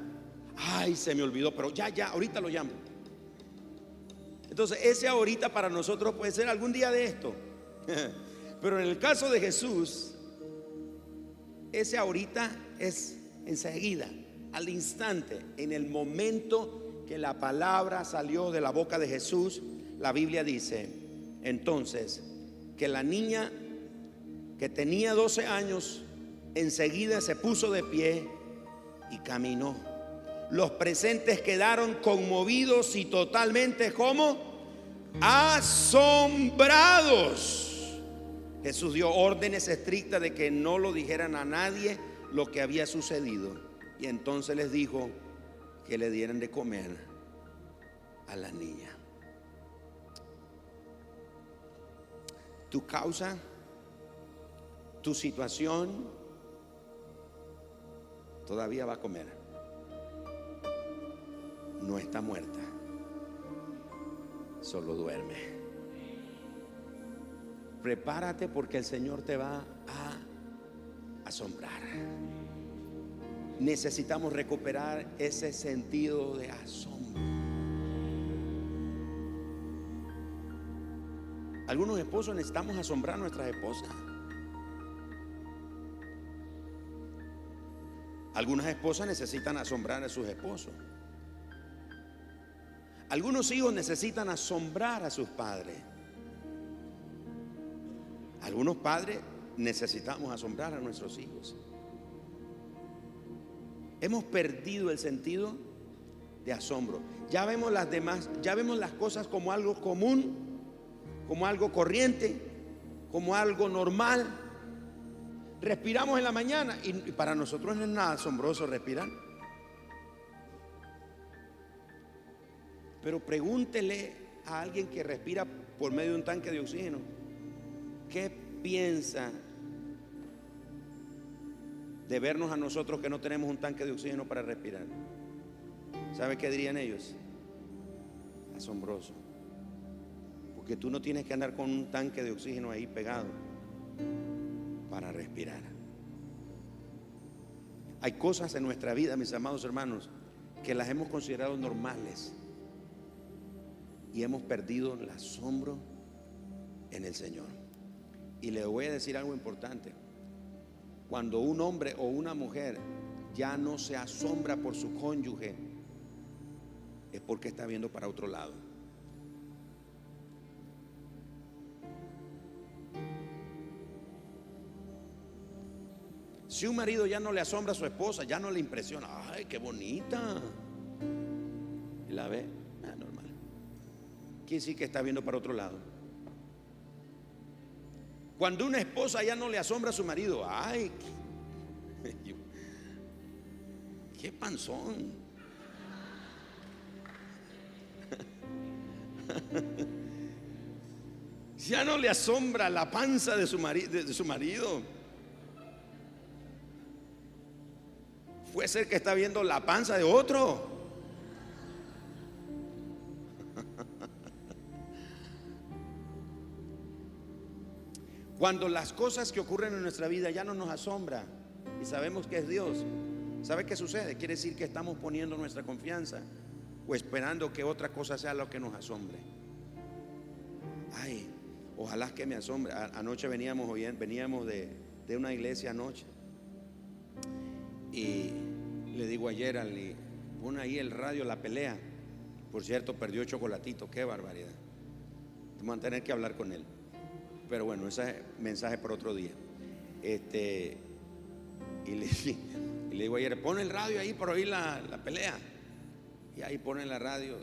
Ay, se me olvidó, pero ya, ahorita lo llamo. Entonces ese ahorita para nosotros puede ser algún día de esto. Pero en el caso de Jesús, ese ahorita es enseguida, al instante, en el momento que la palabra salió de la boca de Jesús. La Biblia dice entonces que la niña que tenía 12 años enseguida se puso de pie y caminó. Los presentes quedaron conmovidos y totalmente ¿cómo? Asombrados. Jesús dio órdenes estrictas de que no lo dijeran a nadie lo que había sucedido. Y entonces les dijo que le dieran de comer a la niña. Tu causa, tu situación, todavía va a comer. No está muerta, solo duerme. Prepárate porque el Señor te va a asombrar. Necesitamos recuperar ese sentido de asombro. Algunos esposos necesitamos asombrar a nuestras esposas. Algunas esposas necesitan asombrar a sus esposos. Algunos hijos necesitan asombrar a sus padres. Algunos padres necesitamos asombrar a nuestros hijos. Hemos perdido el sentido de asombro. Ya vemos las demás, ya vemos las cosas como algo común, como algo corriente, como algo normal. Respiramos en la mañana y para nosotros no es nada asombroso respirar. Pero pregúntele a alguien que respira por medio de un tanque de oxígeno, ¿qué piensa de vernos a nosotros que no tenemos un tanque de oxígeno para respirar? ¿Sabe qué dirían ellos? Asombroso. Porque tú no tienes que andar con un tanque de oxígeno ahí pegado para respirar. Hay cosas en nuestra vida, mis amados hermanos, que las hemos considerado normales y hemos perdido el asombro en el Señor. Y le voy a decir algo importante. Cuando un hombre o una mujer ya no se asombra por su cónyuge, es porque está viendo para otro lado. Si un marido ya no le asombra a su esposa, ya no le impresiona, ay, qué bonita, y la ve, normal, quiere decir que está viendo para otro lado. Cuando una esposa ya no le asombra a su marido, ay, qué panzón. Ya no le asombra la panza de su marido. Puede ser que está viendo la panza de otro. Cuando las cosas que ocurren en nuestra vida ya no nos asombra y sabemos que es Dios, ¿sabe qué sucede? Quiere decir que estamos poniendo nuestra confianza o esperando que otra cosa sea lo que nos asombre. Ay, ojalá que me asombre. Anoche veníamos de una iglesia anoche. Y le digo a Gerald, pon ahí el radio, la pelea. Por cierto, perdió Chocolatito, qué barbaridad. Vamos a tener que hablar con él. Pero bueno, ese es mensaje por otro día. Y le digo a Gerald, pon el radio ahí para oír la pelea. Y ahí pone la radio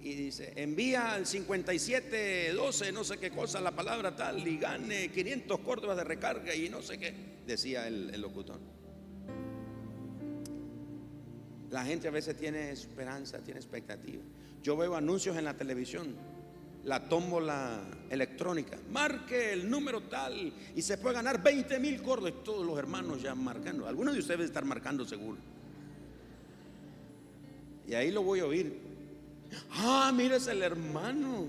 y dice, envía al 5712, no sé qué cosa, la palabra tal, y gane 500 córdobas de recarga y no sé qué, decía el locutor. La gente a veces tiene esperanza, tiene expectativa. Yo veo anuncios en la televisión, la tómbola electrónica, marque el número tal y se puede ganar 20,000 córdobas. Todos los hermanos ya marcando. Algunos de ustedes están marcando seguro. Y ahí lo voy a oír. Ah, mira, es el hermano.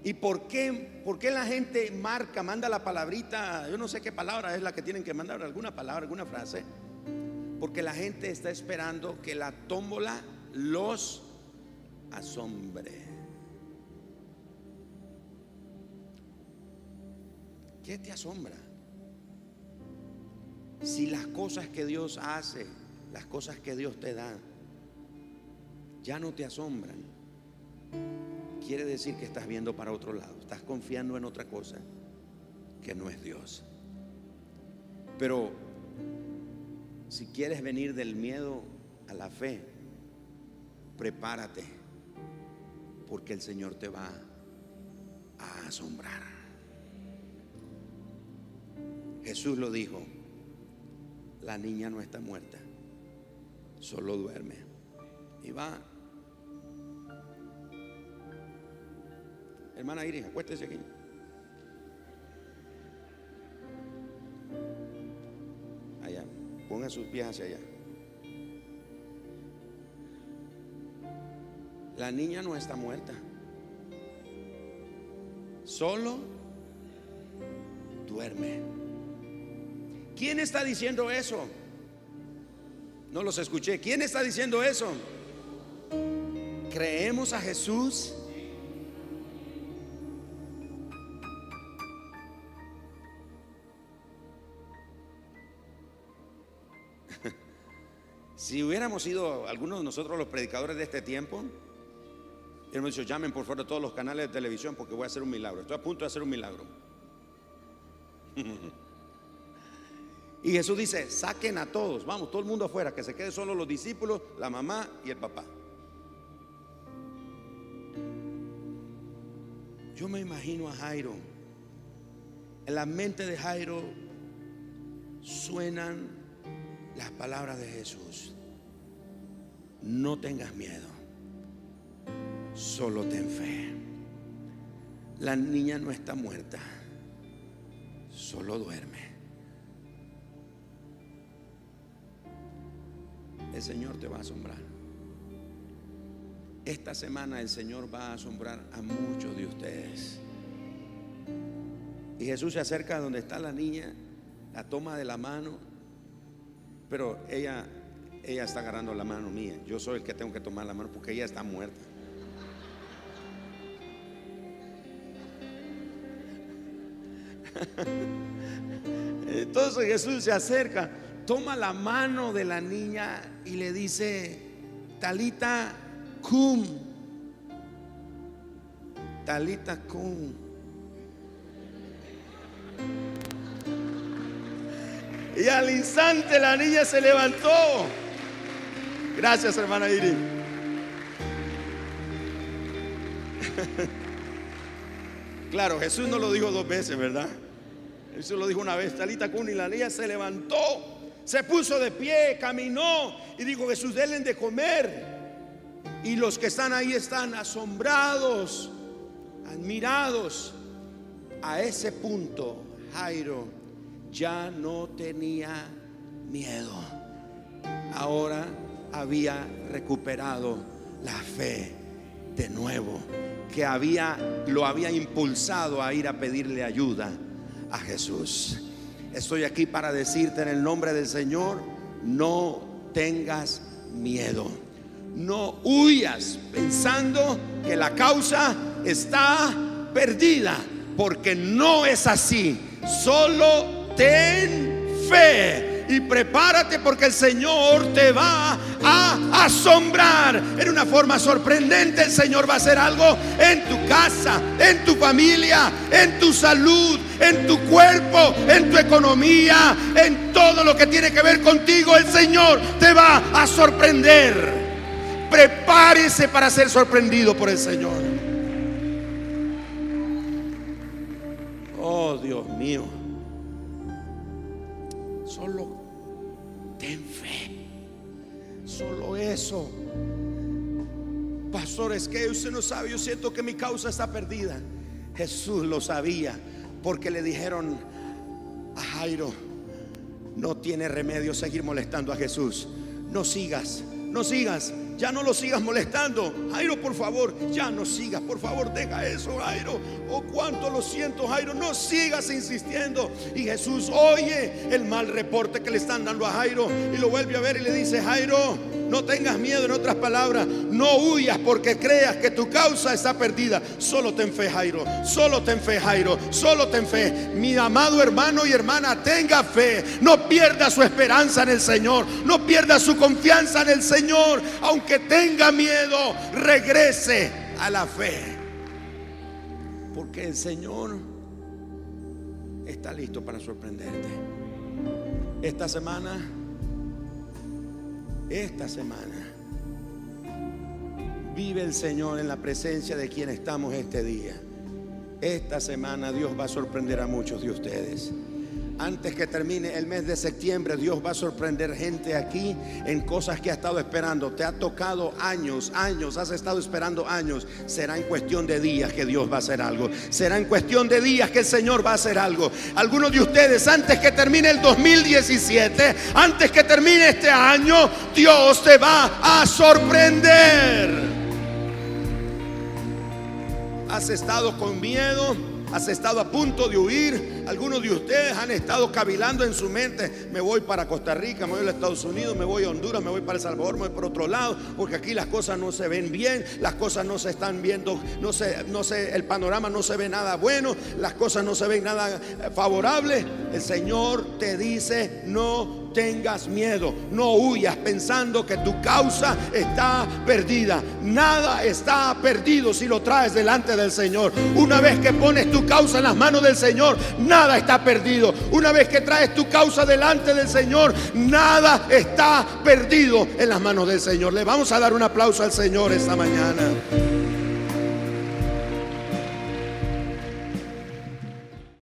¿Y por qué la gente manda la palabrita? Yo no sé qué palabra es la que tienen que mandar, alguna palabra, alguna frase. Porque la gente está esperando que la tómbola los asombre. ¿Qué te asombra? Si las cosas que Dios hace, las cosas que Dios te da, ya no te asombran, quiere decir que estás viendo para otro lado, estás confiando en otra cosa que no es Dios. Pero si quieres venir del miedo a la fe, prepárate, porque el Señor te va a asombrar. Jesús lo dijo, la niña no está muerta, solo duerme. Y va. Hermana Iris, acuéstese aquí. Allá, ponga sus pies hacia allá. La niña no está muerta, solo duerme. ¿Quién está diciendo eso? No los escuché. ¿Quién está diciendo eso? ¿Creemos a Jesús? Si hubiéramos sido algunos de nosotros los predicadores de este tiempo, hemos dicho, llamen por favor a todos los canales de televisión porque voy a hacer un milagro. Estoy a punto de hacer un milagro. Y Jesús dice, saquen a todos, vamos, todo el mundo afuera, que se quede solo los discípulos, la mamá y el papá. Yo me imagino a Jairo. En la mente de Jairo suenan las palabras de Jesús: no tengas miedo, solo ten fe. La niña no está muerta, solo duerme. El Señor te va a asombrar. Esta semana el Señor va a asombrar a muchos de ustedes. Y Jesús se acerca a donde está la niña, la toma de la mano, pero ella está agarrando la mano mía. Yo soy el que tengo que tomar la mano porque ella está muerta. Entonces Jesús se acerca, toma la mano de la niña y le dice: Talita cum, Talita cum. Y al instante la niña se levantó. Gracias, hermana Iris. Claro, Jesús no lo dijo dos veces, ¿verdad? Jesús lo dijo una vez, Talita cum, y la niña se levantó, se puso de pie, caminó y dijo: Jesús, denle de comer. Y los que están ahí están asombrados, admirados. A ese punto Jairo ya no tenía miedo. Ahora había recuperado la fe de nuevo, que lo había impulsado a ir a pedirle ayuda a Jesús. Estoy aquí para decirte en el nombre del Señor: no tengas miedo. No huyas pensando que la causa está perdida, porque no es así. Solo ten fe y prepárate, porque el Señor te va a asombrar. En una forma sorprendente el Señor va a hacer algo en tu casa, en tu familia, en tu salud, en tu cuerpo, en tu economía, en todo lo que tiene que ver contigo. El Señor te va a sorprender. Prepárese para ser sorprendido por el Señor. Oh, Dios mío. Solo ten fe. Solo eso. Pastor, es que usted no sabe, yo siento que mi causa está perdida. Jesús lo sabía, porque le dijeron a Jairo: no tiene remedio seguir molestando a Jesús. No sigas, no sigas. Ya no lo sigas molestando, Jairo, por favor. Ya no sigas, por favor, deja eso, Jairo. Oh, cuánto lo siento, Jairo, no sigas insistiendo. Y Jesús oye el mal reporte que le están dando a Jairo y lo vuelve a ver y le dice: Jairo, no tengas miedo. En otras palabras, no huyas porque creas que tu causa está perdida. Solo ten fe, Jairo. Solo ten fe, Jairo. Solo ten fe. Mi amado hermano y hermana, tenga fe. No pierda su esperanza en el Señor. No pierda su confianza en el Señor. Aunque tenga miedo, regrese a la fe, porque el Señor está listo para sorprenderte. Esta semana vive el Señor en la presencia de quien estamos este día. Esta semana Dios va a sorprender a muchos de ustedes. Antes que termine el mes de septiembre, Dios va a sorprender gente aquí en cosas que ha estado esperando. Te ha tocado años, has estado esperando años. Será en cuestión de días que Dios va a hacer algo. Será en cuestión de días que el Señor va a hacer algo. Algunos de ustedes, antes que termine el 2017, antes que termine este año, Dios te va a sorprender. Has estado con miedo, has estado a punto de huir. Algunos de ustedes han estado cavilando en su mente: me voy para Costa Rica, me voy a los Estados Unidos, me voy a Honduras, me voy para El Salvador, me voy por otro lado, porque aquí las cosas no se ven bien, las cosas no se están viendo, no sé, el panorama no se ve nada bueno, las cosas no se ven nada favorable. El Señor te dice: no tengas miedo, no huyas pensando que tu causa está perdida. Nada está perdido si lo traes delante del Señor. Una vez que pones tu causa en las manos del Señor, nada está perdido. Una vez que traes tu causa delante del Señor, nada está perdido en las manos del Señor. Le vamos a dar un aplauso al Señor esta mañana.